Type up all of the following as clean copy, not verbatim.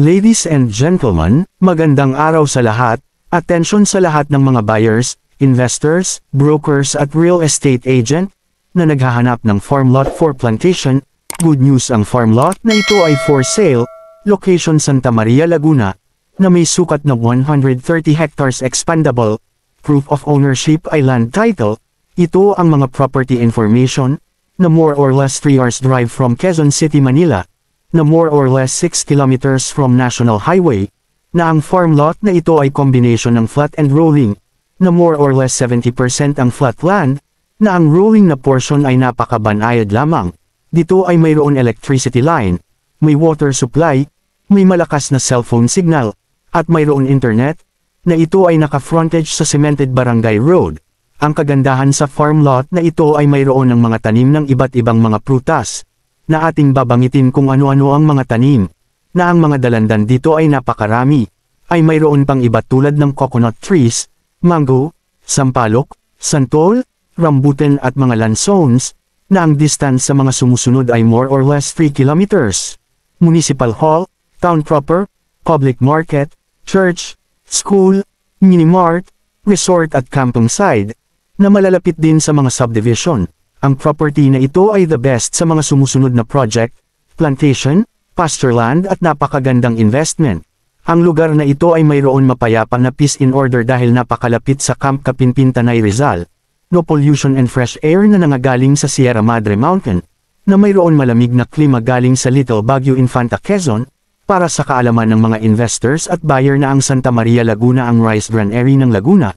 Ladies and gentlemen, magandang araw sa lahat. Atensyon sa lahat ng mga buyers, investors, brokers at real estate agent na naghahanap ng farm lot for plantation. Good news, ang farm lot na ito ay for sale, location Santa Maria, Laguna, na may sukat na 130 hectares expandable, proof of ownership ay land title. Ito ang mga property information na more or less 3 hours drive from Quezon City, Manila, na more or less 6 kilometers from National Highway, na ang farm lot na ito ay combination ng flat and rolling, na more or less 70% ang flat land, na ang rolling na portion ay napakabanayad lamang. Dito ay mayroon electricity line, may water supply, may malakas na cellphone signal, at mayroon internet, na ito ay naka-frontage sa cemented barangay road. Ang kagandahan sa farm lot na ito ay mayroon ng mga tanim ng iba't ibang mga prutas, na ating babangitin kung ano-ano ang mga tanim, na ang mga dalandan dito ay napakarami, ay mayroon pang iba tulad ng coconut trees, mango, sampalok, santol, rambutan at mga lansones, na ang distance sa mga sumusunod ay more or less 3 kilometers. Municipal Hall, Town Proper, Public Market, Church, School, Minimart, Resort at Camping Side, na malalapit din sa mga subdivision. Ang property na ito ay the best sa mga sumusunod na project, plantation, pasture land at napakagandang investment. Ang lugar na ito ay mayroon mapayapa na peace in order dahil napakalapit sa Camp Kapinpin, Tanay, Rizal. No pollution and fresh air na nangagaling sa Sierra Madre Mountain, na mayroon malamig na klima galing sa Little Baguio, Infanta, Quezon. Para sa kaalaman ng mga investors at buyer na ang Santa Maria, Laguna ang rice bran area ng Laguna,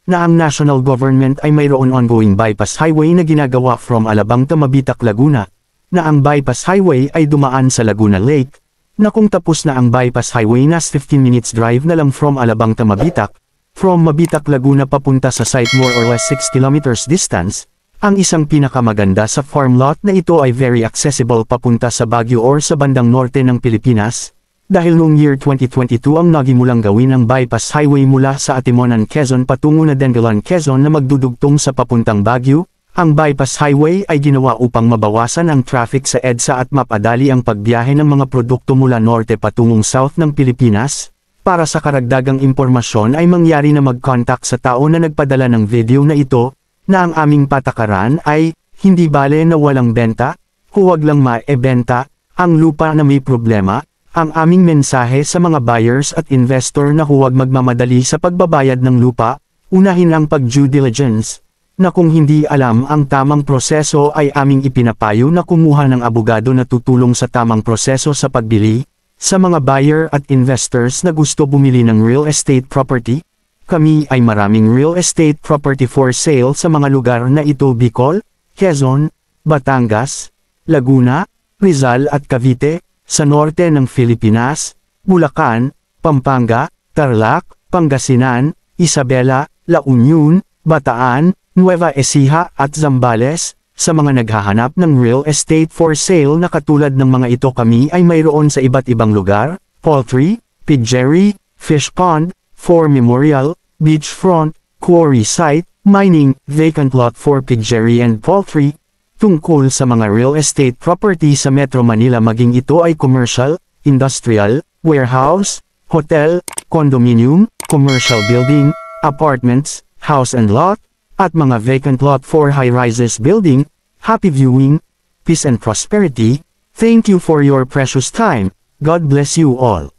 na ang national government ay mayroon ongoing bypass highway na ginagawa from Alabang to Mabitak, Laguna, na ang bypass highway ay dumaan sa Laguna Lake, na kung tapos na ang bypass highway nas 15 minutes drive na lang from Alabang to Mabitak, from Mabitak, Laguna papunta sa site more or less 6 kilometers distance. Ang isang pinakamaganda sa farm lot na ito ay very accessible papunta sa Baguio or sa bandang norte ng Pilipinas. Dahil noong year 2022 ang nagimulang gawin ang bypass highway mula sa Atimonan, Quezon patungo na Dengalan, Quezon na magdudugtong sa papuntang Baguio, ang bypass highway ay ginawa upang mabawasan ang traffic sa EDSA at mapadali ang pagbiyahe ng mga produkto mula norte patungong south ng Pilipinas. Para sa karagdagang impormasyon ay mangyari na mag-contact sa tao na nagpadala ng video na ito, na ang aming patakaran ay, hindi bale na walang benta, huwag lang maebenta, ang lupa na may problema. Ang aming mensahe sa mga buyers at investor na huwag magmamadali sa pagbabayad ng lupa, unahin ang pag-due diligence, na kung hindi alam ang tamang proseso ay aming ipinapayo na kumuha ng abogado na tutulong sa tamang proseso sa pagbili. Sa mga buyer at investors na gusto bumili ng real estate property, kami ay maraming real estate property for sale sa mga lugar na ito: Bicol, Quezon, Batangas, Laguna, Rizal at Cavite, sa norte ng Pilipinas, Bulacan, Pampanga, Tarlac, Pangasinan, Isabela, La Union, Bataan, Nueva Ecija at Zambales. Sa mga naghahanap ng real estate for sale na katulad ng mga ito, kami ay mayroon sa iba't ibang lugar: poultry, piggery, fish pond, for memorial, beachfront, quarry site, mining, vacant lot for piggery and poultry. Tungkol sa mga real estate property sa Metro Manila, maging ito ay commercial, industrial, warehouse, hotel, condominium, commercial building, apartments, house and lot, at mga vacant lot for high-rises building. Happy viewing, peace and prosperity. Thank you for your precious time. God bless you all.